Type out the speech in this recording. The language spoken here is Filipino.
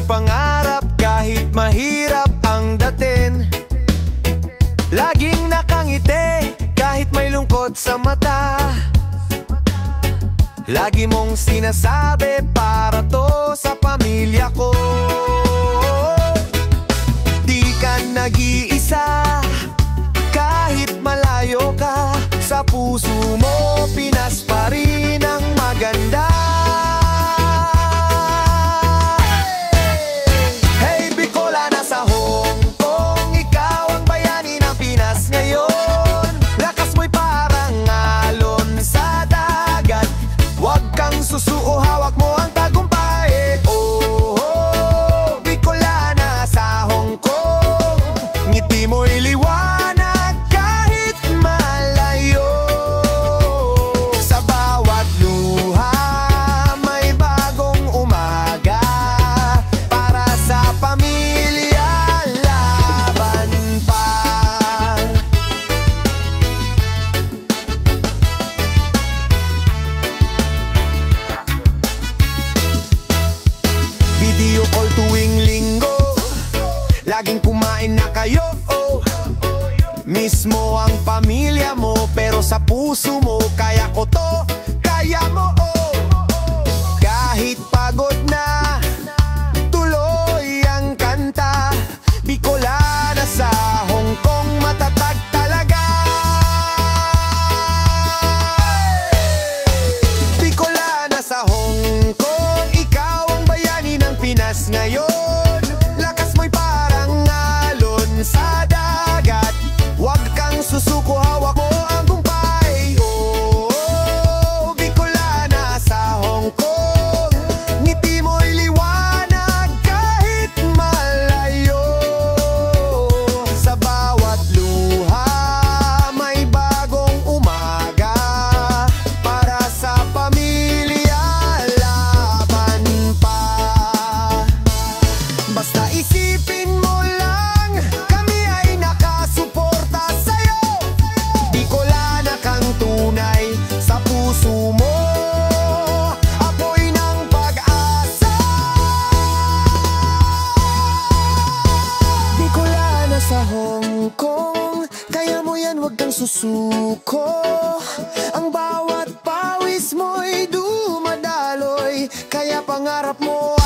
mong pangarap kahit mahirap ang dating. Laging nakangiti kahit may lungkot sa mata. Lagi mong sinasabi para to sa pamilya ko. Di ka nag-iisa kahit malayo ka. Sa puso mo Pinas pa rin ang maganda. Hey Bicolana sa Hong Kong, ikaw ang bayani ng Pinas ngayon. Lakas mo'y parang alon sa dagat. Huwag kang susuo, hawak mo ang tagumpay. Oh, oh, Bicolana sa Hong Kong, ngiti mo'y liwanag kahit malayo. Sa bawat luha may bagong umaga. Para sa pamilya, laban pa. Video call tuwing linggo, laging kumain na kayo, oh. Mismo ang pamilya mo, pero sa puso mo, kaya ko to, kaya mo, oh. Kahit pagod na, tuloy ang kanta. Bicolana sa Hong Kong, matatag talaga. Bicolana sa Hong Kong, ikaw ang bayani ng Pinas ngayon. Lakas mo'y parang alon sa dagat. Huwag kang susuko, hawak mo ang gumpay. Oh, oh, Bicolana sa Hong Kong, ngiti mo'y liwanag kahit malayo. Sa bawat luha may bagong umaga. Para sa pamilya, laban pa. Basta isipin mo lang, kami ay nakasuporta sa'yo. Bicolana kang tunay sa puso mo, apoy ng pag-asa. Bicolana sa Hong Kong, kaya mo yan, huwag kang susuko. Ang bawat pawis mo'y dumadaloy, kaya pangarap mo